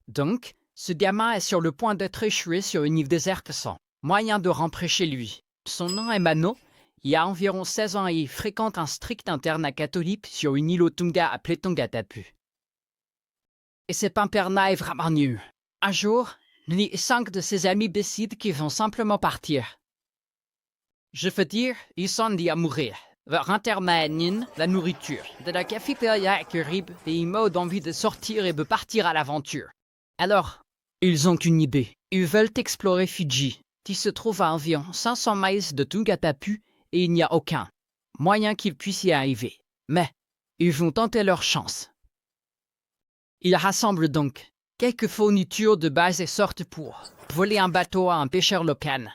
Donc, ce gamin est sur le point d'être échoué sur une île déserte sans moyen de rentrer chez lui. Son nom est Mano. Il a environ 16 ans et il fréquente un strict internat catholique sur une île au Tonga appelée Tongatapu. Et cet internat est vraiment nul. Un jour, lui et 5 de ses amis décident qu'ils vont simplement partir. Je veux dire, ils sont dit à mourir. Leur internat nine, la nourriture, de la cafétéria est horrible et ils m'ont envie de sortir et de partir à l'aventure. Alors, ils ont une idée. Ils veulent explorer Fidji, qui se trouve à environ 500 miles de Tongatapu et il n'y a aucun moyen qu'ils puissent y arriver. Mais ils vont tenter leur chance. Ils rassemblent donc quelques fournitures de base et sortent pour voler un bateau à un pêcheur local.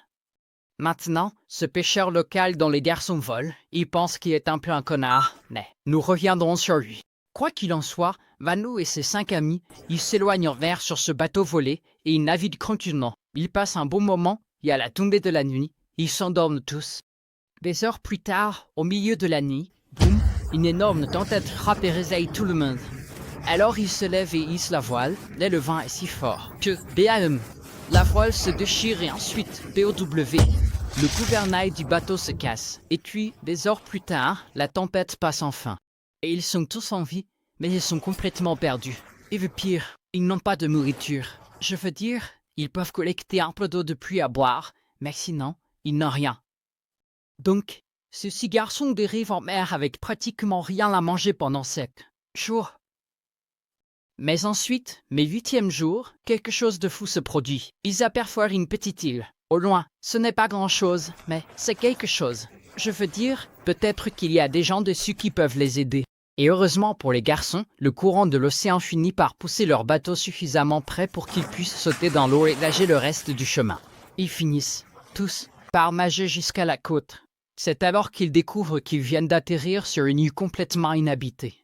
Maintenant, ce pêcheur local dont les garçons volent, il pense qu'il est un peu un connard, mais nous reviendrons sur lui. Quoi qu'il en soit, Mano et ses 5 amis, ils s'éloignent en mer sur ce bateau volé et ils naviguent tranquillement. Ils passent un bon moment et à la tombée de la nuit, ils s'endorment tous. Des heures plus tard, au milieu de la nuit, boum, une énorme tempête frappe et réveille tout le monde. Alors ils se lèvent et hissent la voile, mais le vent est si fort que, BAM, la voile se déchire et ensuite, POW, le gouvernail du bateau se casse. Et puis, des heures plus tard, la tempête passe enfin. Et ils sont tous en vie, mais ils sont complètement perdus. Et le pire, ils n'ont pas de nourriture. Je veux dire, ils peuvent collecter un peu d'eau de pluie à boire, mais sinon, ils n'ont rien. Donc, ces 6 garçons dérivent en mer avec pratiquement rien à manger pendant 7 jours. Mais ensuite, mes 8e jour, quelque chose de fou se produit. Ils aperçoivent une petite île. Au loin, ce n'est pas grand-chose, mais c'est quelque chose. Je veux dire, peut-être qu'il y a des gens dessus qui peuvent les aider. Et heureusement pour les garçons, le courant de l'océan finit par pousser leur bateau suffisamment près pour qu'ils puissent sauter dans l'eau et nager le reste du chemin. Ils finissent, tous, par nager jusqu'à la côte. C'est alors qu'ils découvrent qu'ils viennent d'atterrir sur une île complètement inhabitée.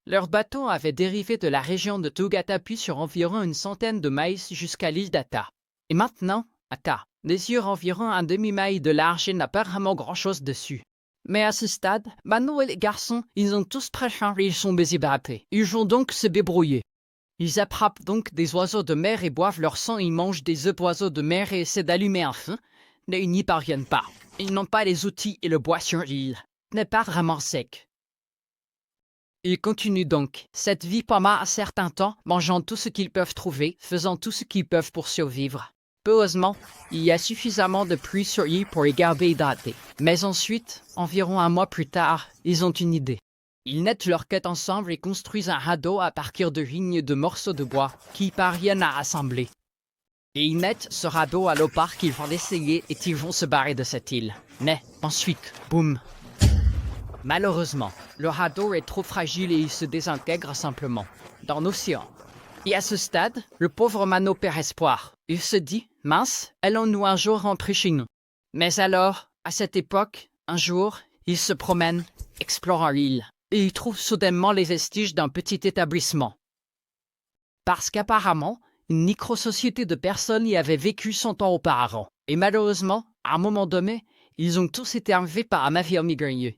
Leur bateau avait dérivé de la région de Tongatapu sur environ une centaine de miles jusqu'à l'île d'Ata. Et maintenant, Ata, mesure environ un demi-mille de large et n'a pas vraiment grand-chose dessus. Mais à ce stade, Mano et les garçons, ils ont tous très faim et ils sont déshydratés. Ils vont donc se débrouiller. Ils attrapent donc des oiseaux de mer et boivent leur sang, ils mangent des œufs d'oiseaux de mer et essaient d'allumer un feu, mais ils n'y parviennent pas. Ils n'ont pas les outils et le bois sur l'île n'est pas vraiment sec. Ils continuent donc cette vie pendant un certain temps, mangeant tout ce qu'ils peuvent trouver, faisant tout ce qu'ils peuvent pour survivre. Heureusement, il y a suffisamment de pluie sur l'île pour les garder hydratés. Mais ensuite, environ un mois plus tard, ils ont une idée. Ils nettent leur quête ensemble et construisent un radeau à partir de lignes de morceaux de bois qui parviennent à assembler. Et ils nettent ce radeau à l'eau part qu'ils vont essayer et ils vont se barrer de cette île. Mais ensuite, boum. Malheureusement, le radeau est trop fragile et il se désintègre simplement dans l'océan. Et à ce stade, le pauvre Mano perd espoir. Il se dit, mince, allons-nous un jour rentrer chez nous? Mais alors, à cette époque, un jour, il se promène, explorant l'île, et il trouve soudainement les vestiges d'un petit établissement. Parce qu'apparemment, une micro-société de personnes y avait vécu 100 ans auparavant. Et malheureusement, à un moment donné, ils ont tous été enlevés par un navire migrailleux.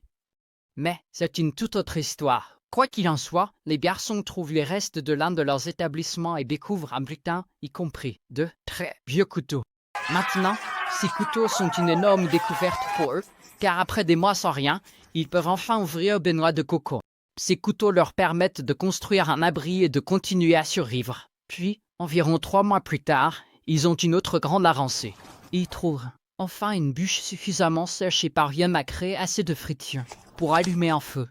Mais c'est une toute autre histoire. Quoi qu'il en soit, les garçons trouvent les restes de l'un de leurs établissements et découvrent un butin, y compris de très vieux couteaux. Maintenant, ces couteaux sont une énorme découverte pour eux, car après des mois sans rien, ils peuvent enfin ouvrir des noix de coco. Ces couteaux leur permettent de construire un abri et de continuer à survivre. Puis, environ 3 mois plus tard, ils ont une autre grande avancée. Ils trouvent enfin une bûche suffisamment sèche et parviennent à créer assez de friction pour allumer un feu.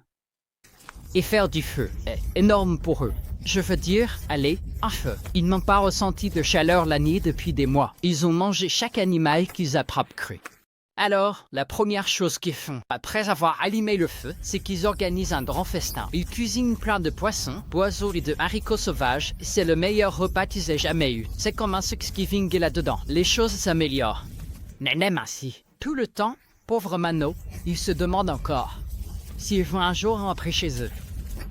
Et faire du feu est énorme pour eux. Je veux dire, allez, un feu. Ils n'ont pas ressenti de chaleur la nuit depuis des mois. Ils ont mangé chaque animal qu'ils attrapent cru. Alors, la première chose qu'ils font, après avoir allumé le feu, c'est qu'ils organisent un grand festin. Ils cuisinent plein de poissons, d'oiseaux et de haricots sauvages. C'est le meilleur repas qu'ils aient jamais eu. C'est comme un Thanksgiving là-dedans. Les choses s'améliorent. Mais même ainsi, tout le temps, pauvre Mano, il se demande encore s'ils vont un jour rentrer chez eux.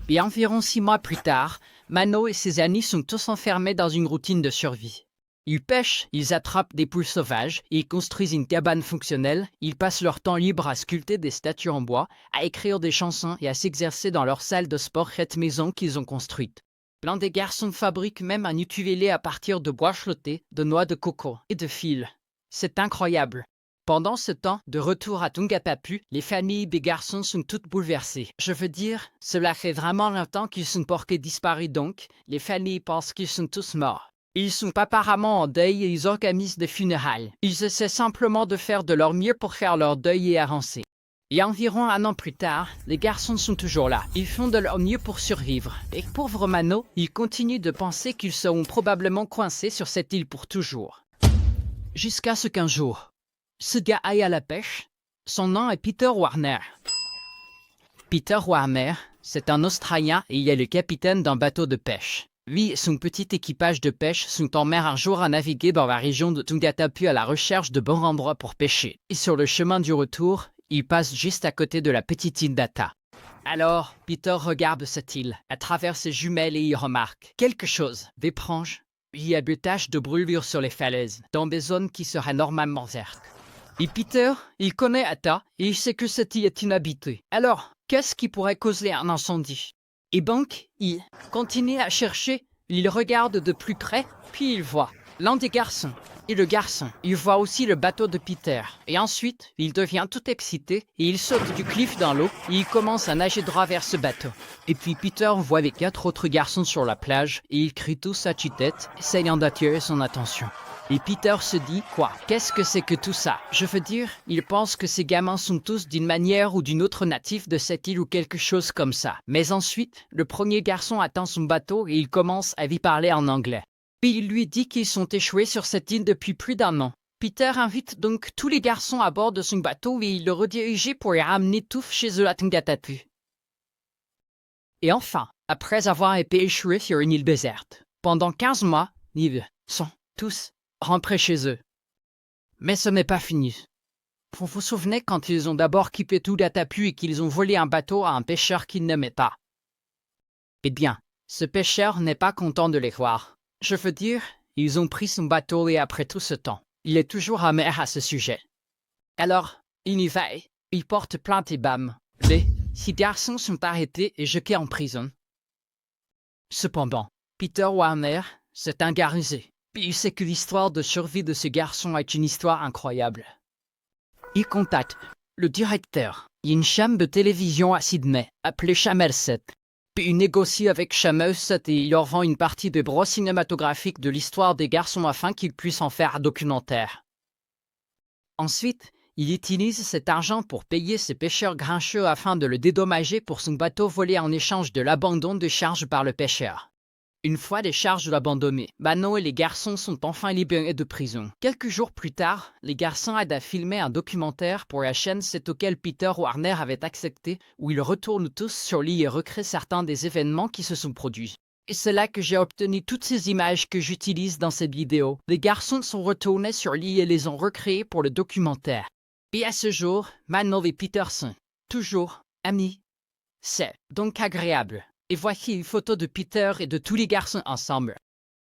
Et environ 6 mois plus tard, Mano et ses amis sont tous enfermés dans une routine de survie. Ils pêchent, ils attrapent des poules sauvages, ils construisent une cabane fonctionnelle, ils passent leur temps libre à sculpter des statues en bois, à écrire des chansons et à s'exercer dans leur salle de sport faite maison qu'ils ont construite. L'un des garçons fabrique même un ukulélé à partir de bois flottés, de noix de coco et de fils. C'est incroyable. Pendant ce temps, de retour à Tungatapu, les familles des garçons sont toutes bouleversées. Je veux dire, cela fait vraiment longtemps qu'ils sont portés disparus donc, les familles pensent qu'ils sont tous morts. Ils sont apparemment en deuil et ils organisent des funérailles. Ils essaient simplement de faire de leur mieux pour faire leur deuil et avancer. Et environ un an plus tard, les garçons sont toujours là. Ils font de leur mieux pour survivre. Et pauvre Mano, il continue de penser qu'ils seront probablement coincés sur cette île pour toujours. Jusqu'à ce qu'un jour, ce gars aille à la pêche. Son nom est Peter Warner. Peter Warner, c'est un Australien et il est le capitaine d'un bateau de pêche. Lui et son petit équipage de pêche sont en mer un jour à naviguer dans la région de Tungatapu à la recherche de bons endroits pour pêcher. Et sur le chemin du retour, ils passent juste à côté de la petite île d'Ata. Alors, Peter regarde cette île à travers ses jumelles et il remarque quelque chose d'étrange. Il y a des taches de brûlure sur les falaises, dans des zones qui seraient normalement vertes. Et Peter, il connaît Ata et il sait que cette île est inhabitée. Alors, qu'est-ce qui pourrait causer un incendie? Et donc, il continue à chercher, il regarde de plus près, puis il voit l'un des garçons. Et le garçon, il voit aussi le bateau de Peter. Et ensuite, il devient tout excité et il saute du cliff dans l'eau et il commence à nager droit vers ce bateau. Et puis Peter voit les 4 autres garçons sur la plage et ils crient tous à tue-tête, essayant d'attirer son attention. Et Peter se dit, quoi? Qu'est-ce que c'est que tout ça? Je veux dire, il pense que ces gamins sont tous d'une manière ou d'une autre natifs de cette île ou quelque chose comme ça. Mais ensuite, le premier garçon atteint son bateau et il commence à lui parler en anglais. Puis il lui dit qu'ils sont échoués sur cette île depuis plus d'un an. Peter invite donc tous les garçons à bord de son bateau et il le redirige pour les ramener tous chez eux à Tungatapu. Et enfin, après avoir été échoués sur une île déserte, pendant 15 mois, ils sont tous rentrés chez eux. Mais ce n'est pas fini. Vous vous souvenez quand ils ont d'abord quitté Tungatapu et qu'ils ont volé un bateau à un pêcheur qu'ils n'aimaient pas? Eh bien, ce pêcheur n'est pas content de les voir. Je veux dire, ils ont pris son bateau et après tout ce temps, il est toujours amer à ce sujet. Alors, il y va, il porte plainte et bam, les 6 garçons sont arrêtés et jetés en prison. Cependant, Peter Warner, c'est un gars rusé. Puis il sait que l'histoire de survie de ce garçon est une histoire incroyable. Il contacte le directeur d'une chaîne de télévision à Sydney, appelée Channel 7. Puis il négocie avec Channel 7 et il leur vend une partie des droits cinématographiques de l'histoire des garçons afin qu'ils puissent en faire un documentaire. Ensuite, il utilise cet argent pour payer ses pêcheurs grincheux afin de le dédommager pour son bateau volé en échange de l'abandon de charges par le pêcheur. Une fois les charges abandonnées, Mano et les garçons sont enfin libérés de prison. Quelques jours plus tard, les garçons aident à filmer un documentaire pour la chaîne 7 auquel Peter Warner avait accepté, où ils retournent tous sur l'île et recréent certains des événements qui se sont produits. Et c'est là que j'ai obtenu toutes ces images que j'utilise dans cette vidéo. Les garçons sont retournés sur l'île et les ont recréées pour le documentaire. Et à ce jour, Mano et Peter sont toujours amis. C'est donc agréable. Et voici une photo de Peter et de tous les garçons ensemble.